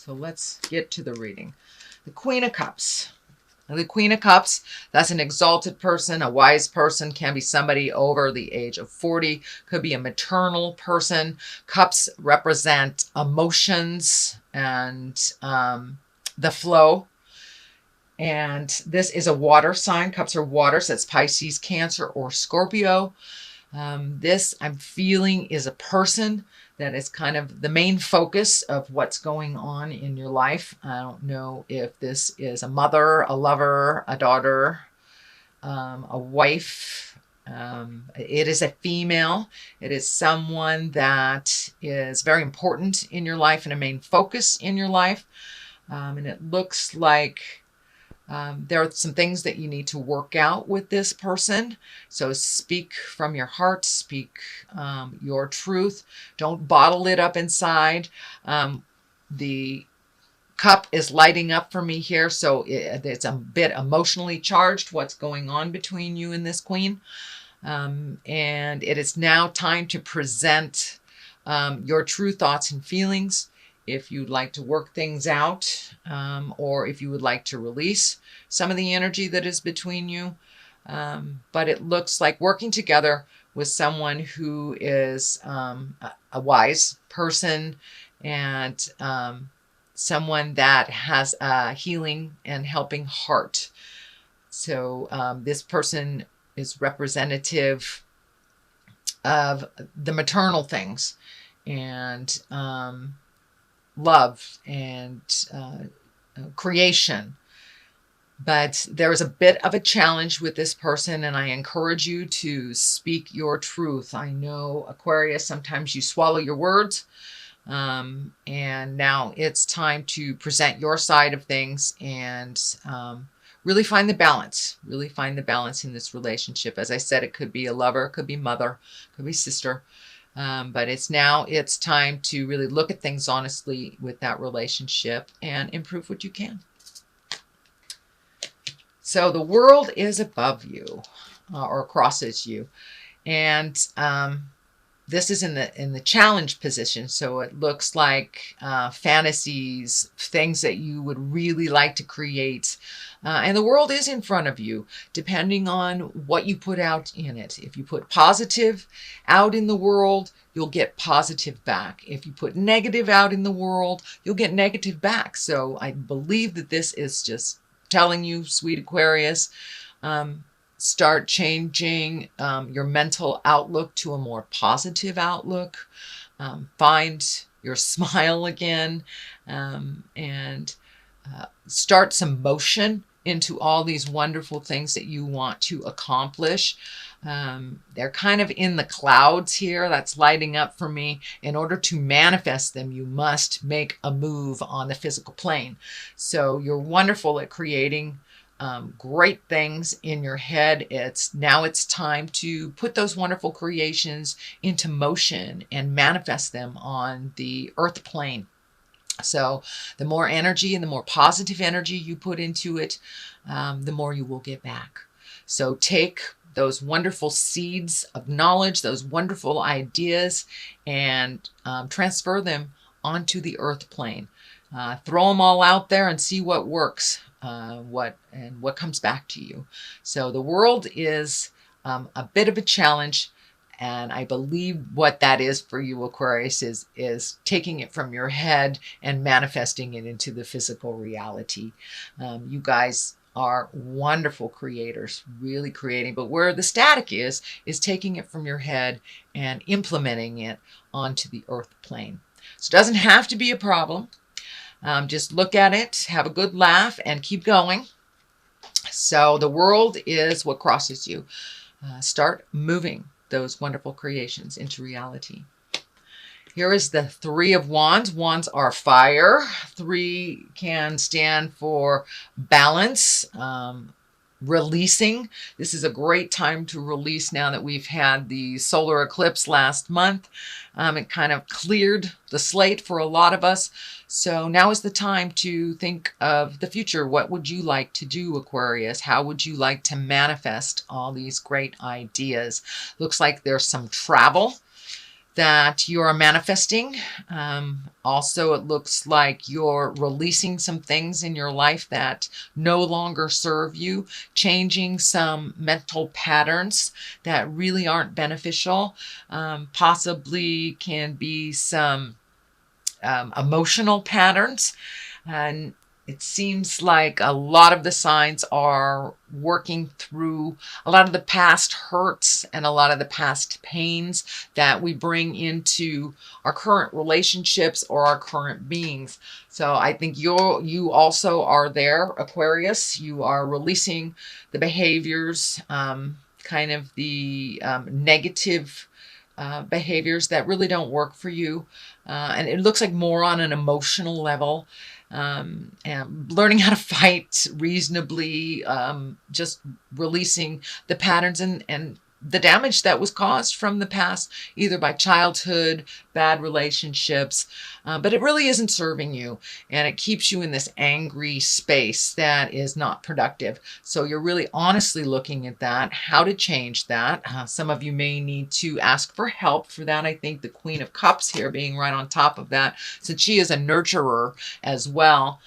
So let's get to the reading. The Queen of Cups. Now, the Queen of Cups, that's an exalted person, a wise person, can be somebody over the age of 40, could be a maternal person. Cups represent emotions and the flow. And this is a water sign. Cups are water, so it's Pisces, Cancer, or Scorpio. This, I'm feeling, is a person that is kind of the main focus of what's going on in your life. I don't know if this is a mother, a lover, a daughter, a wife. It is a female. It is someone that is very important in your life and a main focus in your life. And it looks like there are some things that you need to work out with this person. So speak from your heart, speak your truth. Don't bottle it up inside. The cup is lighting up for me here, so it's a bit emotionally charged, what's going on between you and this queen. And it is now time to present your true thoughts and feelings. If you'd like to work things out, or if you would like to release some of the energy that is between you. But it looks like working together with someone who is a wise person and someone that has a healing and helping heart. So this person is representative of the maternal things and love and creation. But there is a bit of a challenge with this person, and I encourage you to speak your truth. I know, Aquarius, sometimes you swallow your words, and now it's time to present your side of things and really find the balance. Really find the balance in this relationship. As I said, it could be a lover, it could be mother, it could be sister. But it's time to really look at things honestly with that relationship and improve what you can. So the world is above you or crosses you. And this is in the challenge position. So it looks like fantasies, things that you would really like to create. And the world is in front of you, depending on what you put out in it. If you put positive out in the world, you'll get positive back. If you put negative out in the world, you'll get negative back. So I believe that this is just telling you, sweet Aquarius, start changing your mental outlook to a more positive outlook. Find your smile again, and start some motion into all these wonderful things that you want to accomplish. They're kind of in the clouds here. That's lighting up for me. In order to manifest them, you must make a move on the physical plane. So you're wonderful at creating great things in your head. Now it's time to put those wonderful creations into motion and manifest them on the earth plane. So the more energy and the more positive energy you put into it, the more you will get back. So take those wonderful seeds of knowledge, those wonderful ideas, and transfer them onto the earth plane. Throw them all out there and see what works, what comes back to you. So the world is a bit of a challenge. And I believe what that is for you, Aquarius, is taking it from your head and manifesting it into the physical reality. You guys are wonderful creators, really creating. But where the static is taking it from your head and implementing it onto the earth plane. So it doesn't have to be a problem. Just look at it, have a good laugh, and keep going. So the world is what crosses you. Start moving those wonderful creations into reality. Here is the Three of Wands. Wands are fire. 3 can stand for balance, releasing. This is a great time to release now that we've had the solar eclipse last month. It kind of cleared the slate for a lot of us. So now is the time to think of the future. What would you like to do, Aquarius? How would you like to manifest all these great ideas? Looks like there's some travel that you're manifesting. Also, it looks like you're releasing some things in your life that no longer serve you, changing some mental patterns that really aren't beneficial, possibly can be some emotional patterns. And it seems like a lot of the signs are working through a lot of the past hurts and a lot of the past pains that we bring into our current relationships or our current beings. So I think you also are there, Aquarius. You are releasing the behaviors, kind of the negative behaviors that really don't work for you. And it looks like more on an emotional level, and learning how to fight reasonably, just releasing the patterns and the damage that was caused from the past, either by childhood, bad relationships, but it really isn't serving you, and it keeps you in this angry space that is not productive. So you're really honestly looking at that, how to change that. Some of you may need to ask for help for that. I think the Queen of Cups here being right on top of that, since she is a nurturer as well.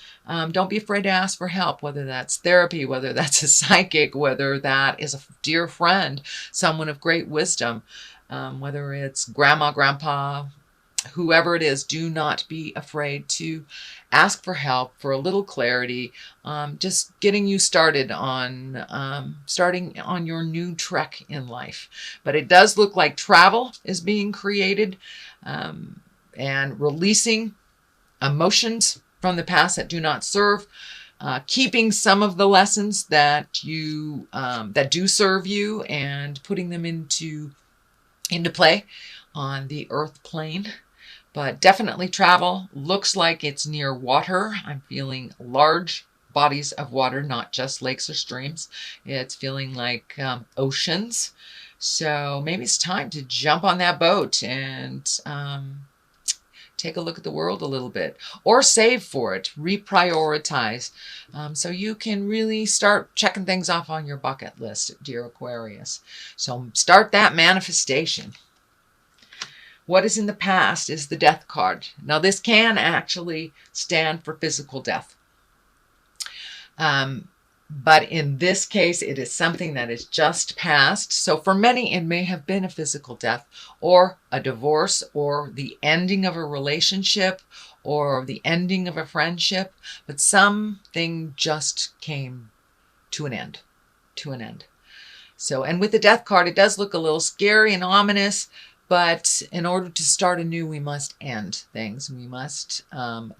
Don't be afraid to ask for help, whether that's therapy, whether that's a psychic, whether that is a dear friend, someone of great wisdom, whether it's grandma, grandpa, whoever it is. Do not be afraid to ask for help, for a little clarity, just getting you started on starting on your new trek in life. But it does look like travel is being created, and releasing emotions from the past that do not serve, keeping some of the lessons that you that do serve you, and putting them into play on the earth plane. But definitely travel. Looks like it's near water. I'm feeling large bodies of water, not just lakes or streams. It's feeling like oceans. So maybe it's time to jump on that boat and take a look at the world a little bit, or save for it, reprioritize, so you can really start checking things off on your bucket list, dear Aquarius. So start that manifestation. What is in the past is the Death card. Now this can actually stand for physical death. But in this case, it is something that is just past. So for many, it may have been a physical death, or a divorce, or the ending of a relationship, or the ending of a friendship. But something just came to an end, So, and with the Death card, it does look a little scary and ominous. But in order to start anew, we must end things. We must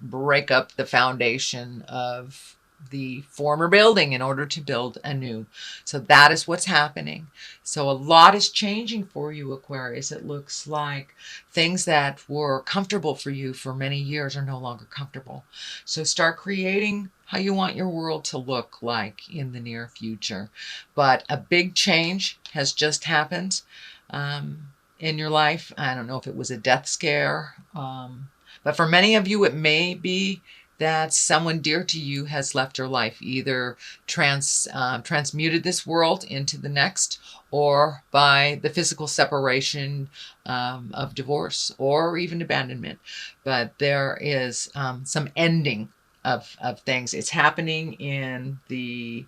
break up the foundation of the former building in order to build anew. So that is what's happening. So a lot is changing for you, Aquarius. It looks like things that were comfortable for you for many years are no longer comfortable. So start creating how you want your world to look like in the near future. But a big change has just happened in your life. I don't know if it was a death scare, but for many of you, it may be that someone dear to you has left your life, either transmuted this world into the next, or by the physical separation of divorce, or even abandonment. But there is some ending of things. It's happening in the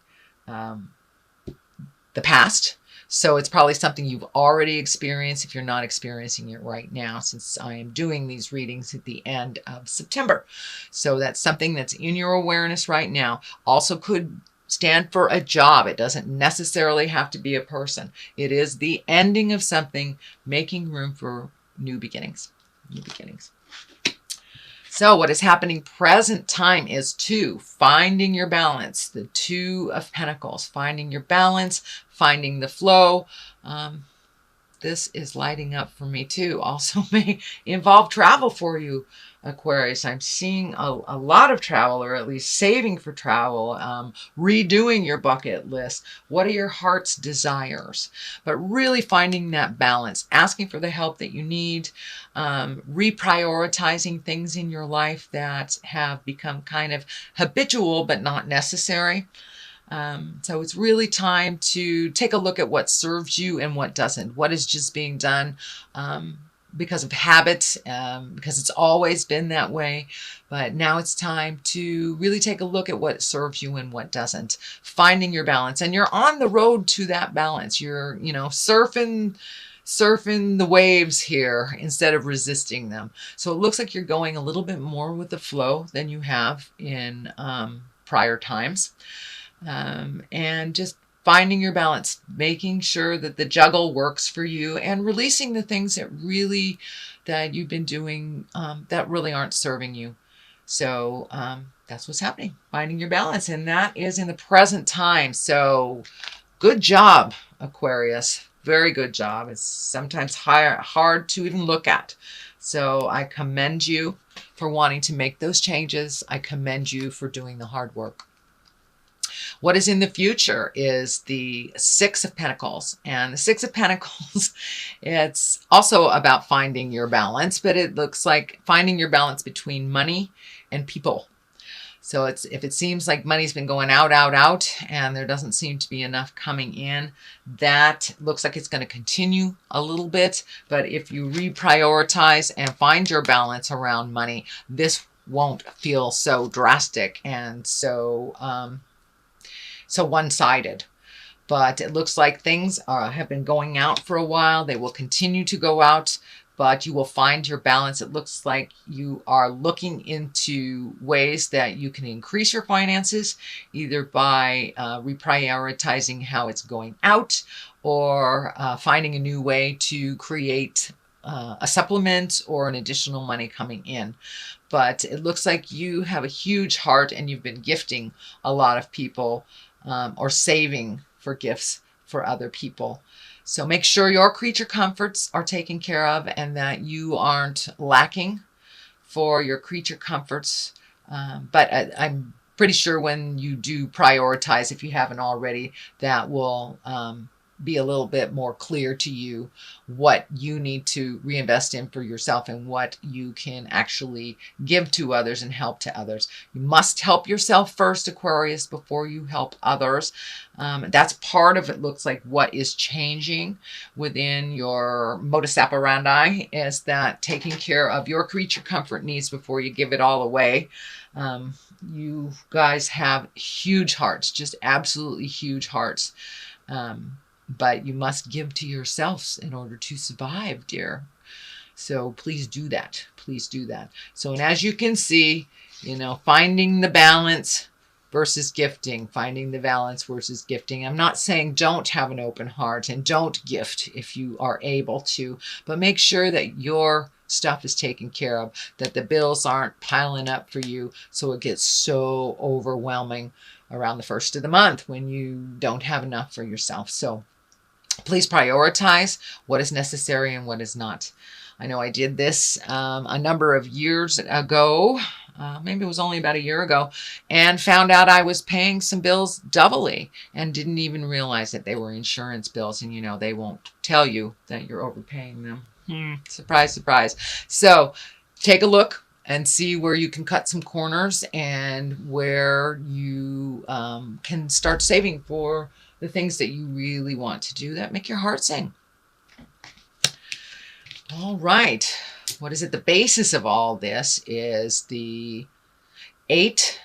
past. So it's probably something you've already experienced if you're not experiencing it right now, since I am doing these readings at the end of September. So that's something that's in your awareness right now. Also could stand for a job. It doesn't necessarily have to be a person. It is the ending of something, making room for new beginnings. So what is happening present time is 2, finding your balance, the 2 of Pentacles, finding your balance, finding the flow. This is lighting up for me too. Also may involve travel for you, Aquarius. I'm seeing a lot of travel, or at least saving for travel, redoing your bucket list. What are your heart's desires? But really finding that balance, asking for the help that you need, reprioritizing things in your life that have become kind of habitual but not necessary. So it's really time to take a look at what serves you and what doesn't. What is just being done because of habit, because it's always been that way. But now it's time to really take a look at what serves you and what doesn't. Finding your balance. And you're on the road to that balance. You're, surfing the waves here instead of resisting them. So it looks like you're going a little bit more with the flow than you have in prior times. And just finding your balance, making sure that the juggle works for you, and releasing the things that you've been doing that really aren't serving you. So that's what's happening, finding your balance, and that is in the present time. So good job, Aquarius. Very good job. It's sometimes hard to even look at. So I commend you for wanting to make those changes. I commend you for doing the hard work. What is in the future is the Six of Pentacles. And the Six of Pentacles, it's also about finding your balance, but it looks like finding your balance between money and people. So if it seems like money's been going out, and there doesn't seem to be enough coming in, that looks like it's going to continue a little bit. But if you reprioritize and find your balance around money, this won't feel so drastic and so one-sided. But it looks like things have been going out for a while. They will continue to go out, but you will find your balance. It looks like you are looking into ways that you can increase your finances, either by reprioritizing how it's going out, or finding a new way to create a supplement or an additional money coming in. But it looks like you have a huge heart, and you've been gifting a lot of people, or saving for gifts for other people. So make sure your creature comforts are taken care of, and that you aren't lacking for your creature comforts. But I'm pretty sure when you do prioritize, if you haven't already, that will be a little bit more clear to you what you need to reinvest in for yourself and what you can actually give to others and help to others. You must help yourself first, Aquarius, before you help others. That's part of it. Looks like what is changing within your modus operandi is that taking care of your creature comfort needs before you give it all away. You guys have huge hearts, just absolutely huge hearts. But you must give to yourselves in order to survive, dear. So please do that. Please do that. So, and as you can see, finding the balance versus gifting, finding the balance versus gifting. I'm not saying don't have an open heart and don't gift if you are able to, but make sure that your stuff is taken care of, that the bills aren't piling up for you so it gets so overwhelming around the first of the month when you don't have enough for yourself. So please prioritize what is necessary and what is not. I know I did this a number of years ago, maybe it was only about a year ago, and found out I was paying some bills doubly and didn't even realize that they were insurance bills. And they won't tell you that you're overpaying them. Surprise, surprise. So take a look and see where you can cut some corners and where you can start saving for the things that you really want to do that make your heart sing. All right. What is it? The basis of all this is the 8.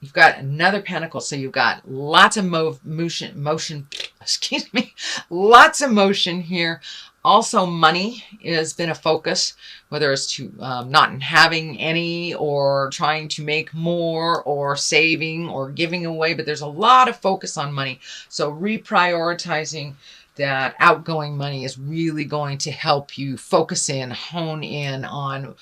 You've got another pentacle. So you've got lots of motion, excuse me, lots of motion here. Also, money has been a focus, whether it's to not having any or trying to make more or saving or giving away. But there's a lot of focus on money. So reprioritizing that outgoing money is really going to help you focus in, hone in on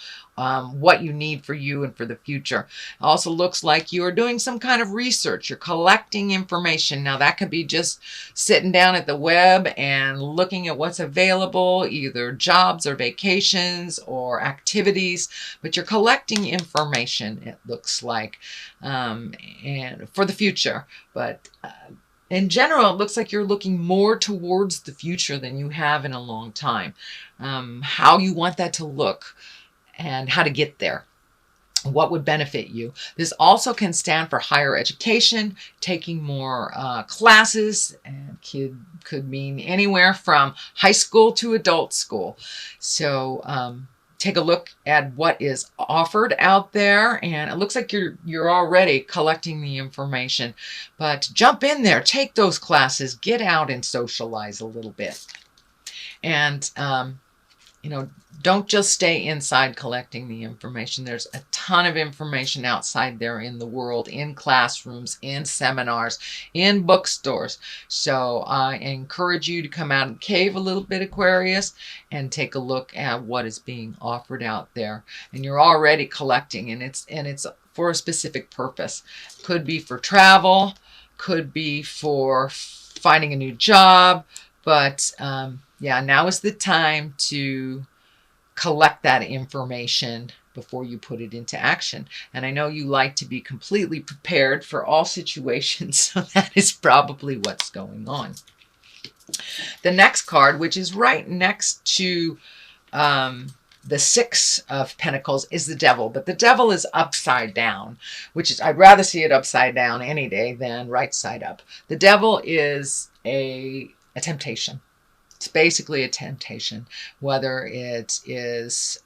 what you need for you and for the future. It also looks like you are doing some kind of research. You're collecting information. Now that could be just sitting down at the web and looking at what's available, either jobs or vacations or activities, but you're collecting information, it looks like, and for the future. But in general, it looks like you're looking more towards the future than you have in a long time. How you want that to look and how to get there. What would benefit you. This also can stand for higher education, taking more classes, and could mean anywhere from high school to adult school. So take a look at what is offered out there, and it looks like you're already collecting the information. But jump in there, take those classes, get out and socialize a little bit. And you know, don't just stay inside collecting the information. There's a ton of information outside there in the world, in classrooms, in seminars, in bookstores. So I encourage you to come out and cave a little bit, Aquarius, and take a look at what is being offered out there. And you're already collecting, and it's for a specific purpose. Could be for travel, could be for finding a new job, but yeah, now is the time to collect that information before you put it into action. And I know you like to be completely prepared for all situations, so that is probably what's going on. The next card, which is right next to the Six of Pentacles, is the Devil. But the Devil is upside down, which is, I'd rather see it upside down any day than right side up. The Devil is a temptation. It's basically a temptation, whether it is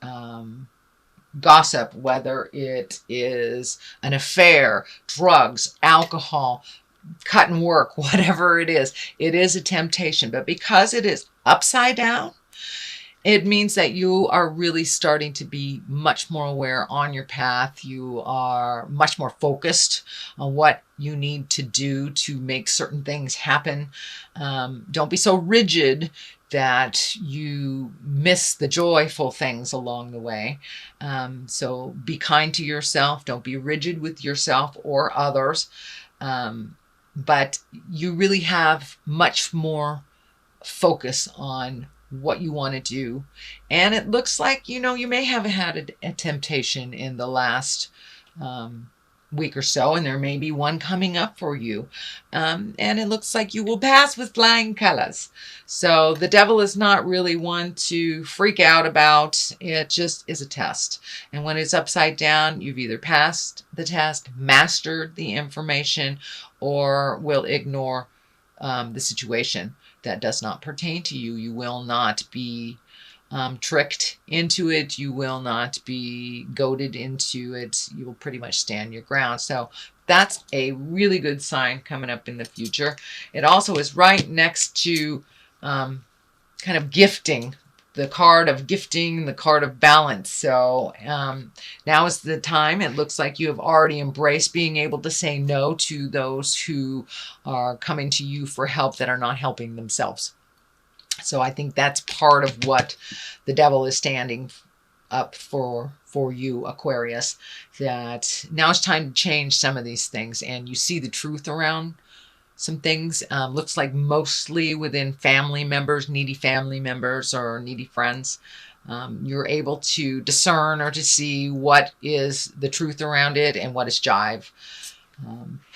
gossip, whether it is an affair, drugs, alcohol, cut and work, whatever it is a temptation. But because it is upside down, it means that you are really starting to be much more aware on your path. You are much more focused on what you need to do to make certain things happen. Don't be so rigid that you miss the joyful things along the way. So be kind to yourself. Don't be rigid with yourself or others. But you really have much more focus on what you want to do. And it looks like, you know, you may have had a temptation in the last week or so, and there may be one coming up for you. And it looks like you will pass with flying colors. So the Devil is not really one to freak out about. It just is a test. And when it's upside down, you've either passed the test, mastered the information, or will ignore the situation that does not pertain to you. You will not be tricked into it. You will not be goaded into it. You will pretty much stand your ground. So that's a really good sign coming up in the future. It also is right next to kind of gifting, the card of gifting, the card of balance. So now is the time. It looks like you have already embraced being able to say no to those who are coming to you for help that are not helping themselves. So I think that's part of what the Devil is standing up for you, Aquarius, that now it's time to change some of these things, and you see the truth around some things. Looks like mostly within family members, needy family members or needy friends. You're able to discern or to see what is the truth around it and what is jive.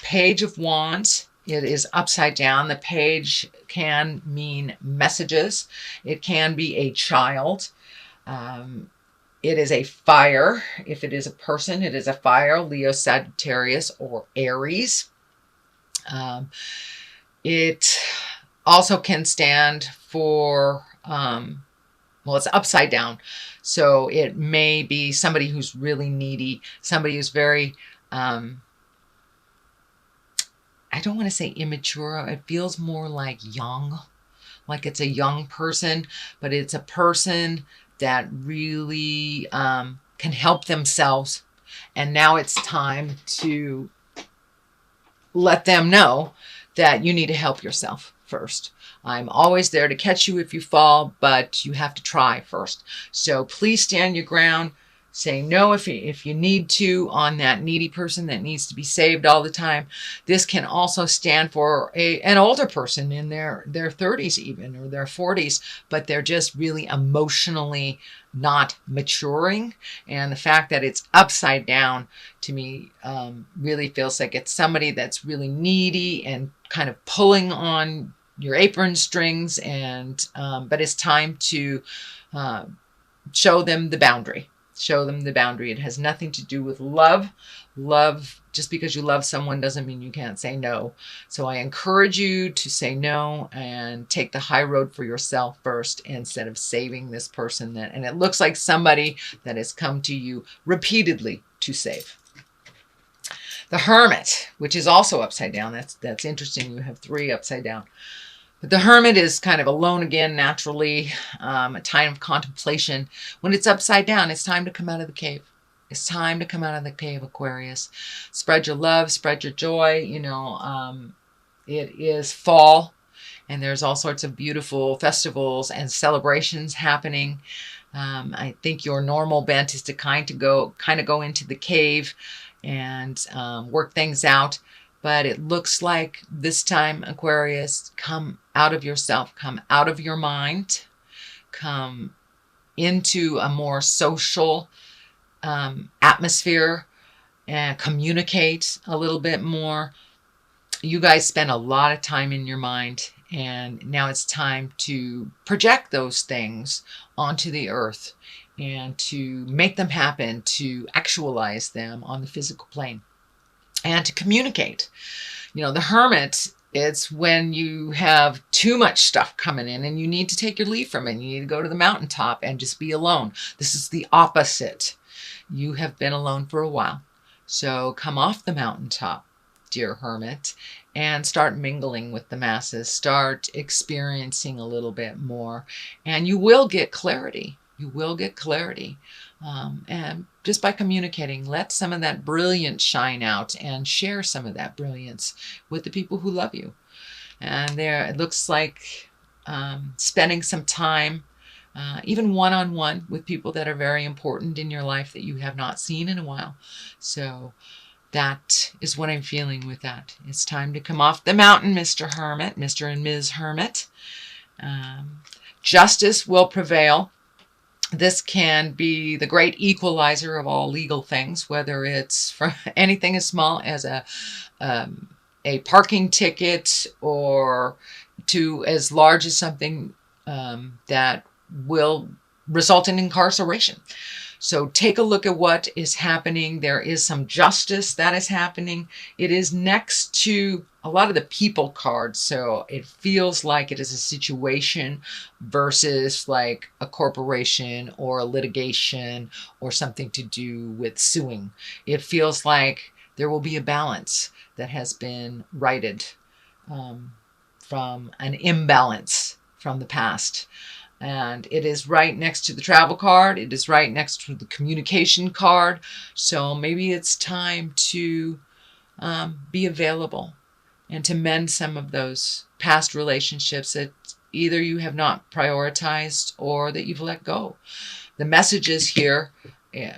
Page of Wands. It is upside down. The page can mean messages. It can be a child. It is a fire. If it is a person, it is a fire. Leo, Sagittarius, or Aries. It also can stand for, well, it's upside down. So it may be somebody who's really needy, somebody who's very, I don't want to say immature. It feels more like young, like it's a young person, but it's a person that really can help themselves. And now it's time to let them know that you need to help yourself first. I'm always there to catch you if you fall, but you have to try first. So please stand your ground. Say no if you need to on that needy person that needs to be saved all the time. This can also stand for an older person in their 30s even, or their 40s, but they're just really emotionally not maturing. And the fact that it's upside down to me really feels like it's somebody that's really needy and kind of pulling on your apron strings, and but it's time to show them the boundary. Show them the boundary. It has nothing to do with love. Love, just because you love someone doesn't mean you can't say no. So I encourage you to say no and take the high road for yourself first instead of saving this person that, and it looks like somebody that has come to you repeatedly to save. The Hermit, which is also upside down. That's interesting. You have 3 upside down. But the Hermit is kind of alone again, naturally, a time of contemplation. When it's upside down, it's time to come out of the cave. It's time to come out of the cave, Aquarius. Spread your love, spread your joy. You know, it is fall, and there's all sorts of beautiful festivals and celebrations happening. I think your normal bent is to kind of go into the cave and work things out. But it looks like this time, Aquarius, come out of yourself, come out of your mind, come into a more social atmosphere and communicate a little bit more. You guys spend a lot of time in your mind, and now it's time to project those things onto the earth and to make them happen, to actualize them on the physical plane. And to communicate. You know, the Hermit, it's when you have too much stuff coming in and you need to take your leave from it. You need to go to the mountaintop and just be alone. This is the opposite. You have been alone for a while. So come off the mountaintop, dear Hermit, and start mingling with the masses. Start experiencing a little bit more. And you will get clarity. You will get clarity. And just by communicating, let some of that brilliance shine out and share some of that brilliance with the people who love you. And there, it looks like spending some time, even one-on-one with people that are very important in your life that you have not seen in a while. So that is what I'm feeling with that. It's time to come off the mountain, Mr. Hermit, Mr. and Ms. Hermit. Justice will prevail. This can be the great equalizer of all legal things, whether it's for anything as small as a parking ticket or to as large as something that will result in incarceration. So take a look at what is happening. There is some justice that is happening. It is next to a lot of the people cards. So it feels like it is a situation versus like a corporation or a litigation or something to do with suing. It feels like there will be a balance that has been righted from an imbalance from the past. And it is right next to the travel card. It is right next to the communication card. So maybe it's time to be available and to mend some of those past relationships that either you have not prioritized or that you've let go. The messages here,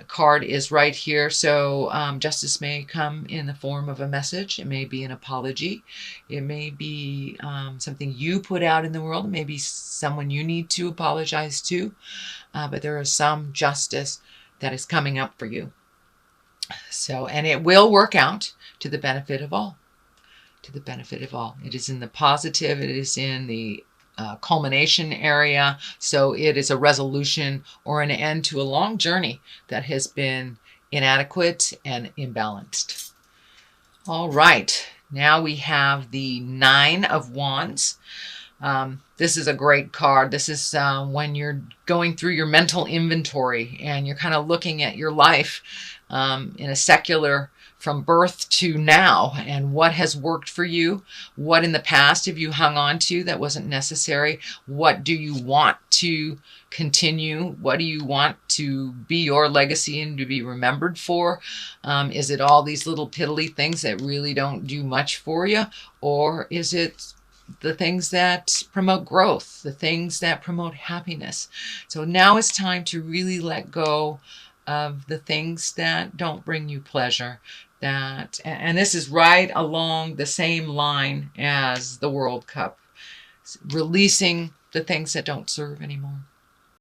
card is right here. So justice may come in the form of a message. It may be an apology. It may be something you put out in the world. It may be someone you need to apologize to. But there is some justice that is coming up for you. So, and it will work out to the benefit of all. To the benefit of all. It is in the positive. It is in the culmination area. So it is a resolution or an end to a long journey that has been inadequate and imbalanced. All right. Now we have the 9 of Wands. This is a great card. This is when you're going through your mental inventory and you're kind of looking at your life in a secular from birth to now, and what has worked for you, what in the past have you hung on to that wasn't necessary, what do you want to continue, what do you want to be your legacy and to be remembered for? Is it all these little piddly things that really don't do much for you, or is it the things that promote growth, the things that promote happiness? So now it's time to really let go of the things that don't bring you pleasure. And this is right along the same line as the World Cup, releasing the things that don't serve anymore.